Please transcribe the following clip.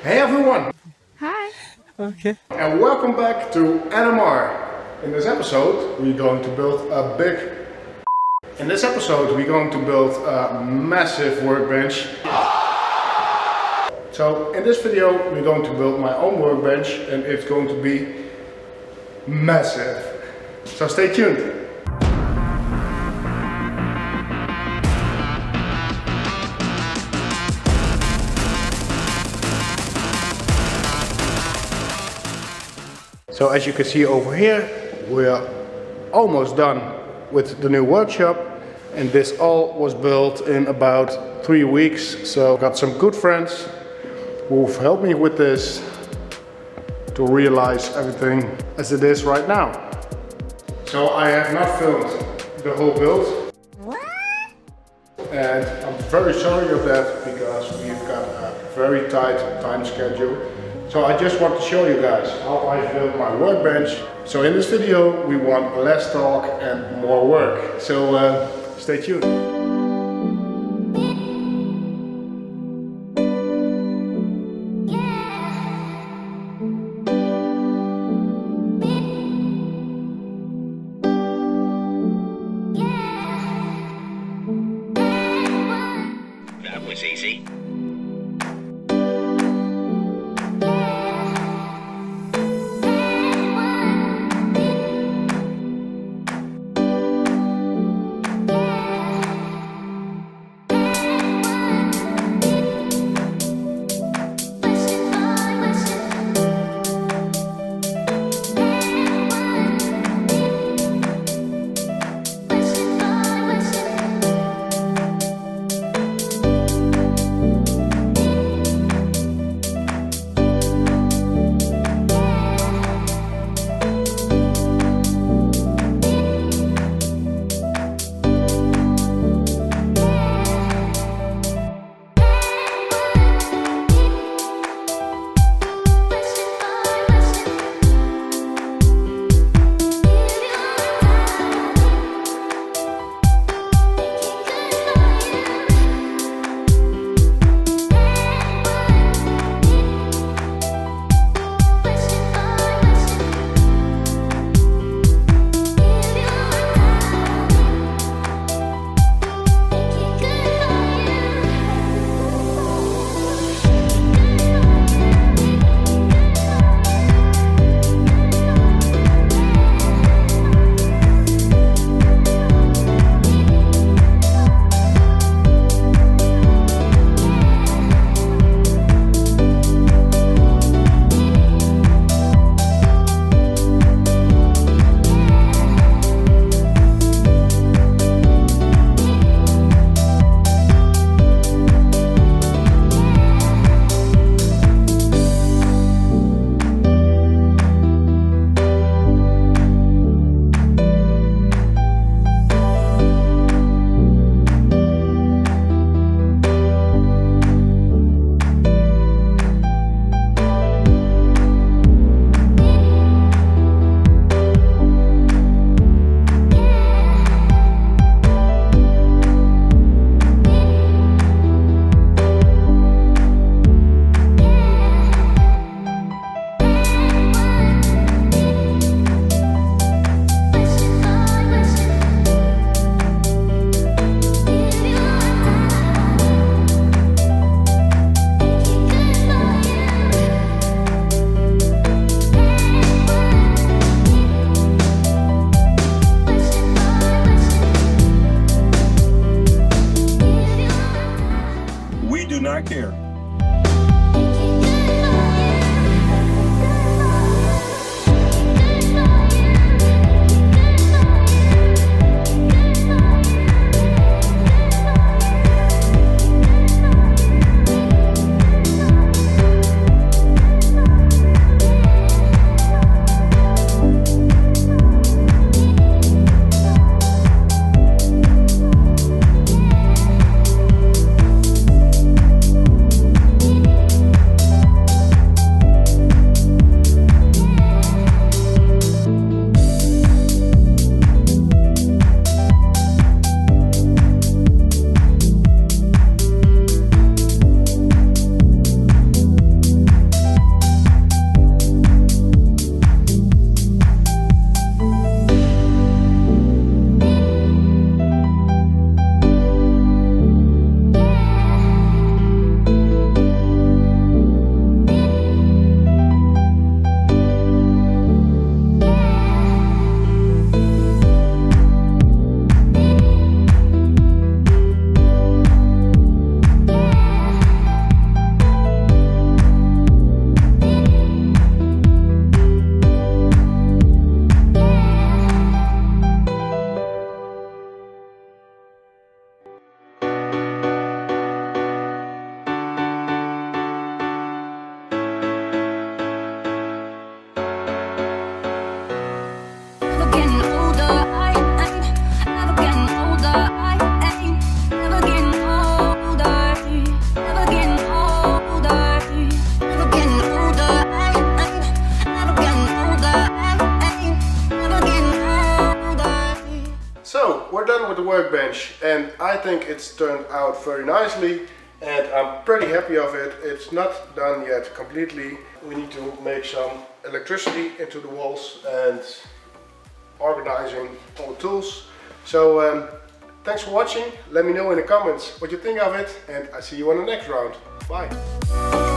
Hey everyone! Hi! Okay. And welcome back to NMR. In this episode we're going to build a massive workbench. So in this video we're going to build my own workbench and it's going to be massive. So stay tuned. So as you can see over here, we are almost done with the new workshop, and this all was built in about 3 weeks. So I've got some good friends who've helped me with this to realize everything as it is right now. So I have not filmed the whole build. What? And I'm very sorry of that because we've got a very tight time schedule. So I just want to show you guys how I built my workbench. So in this video we want less talk and more work. So stay tuned. That was easy. with the workbench and I think it's turned out very nicely and I'm pretty happy of it. It's not done yet completely. We need to make some electricity into the walls and organizing all the tools. So thanks for watching. Let me know in the comments what you think of it and I see you on the next round. Bye.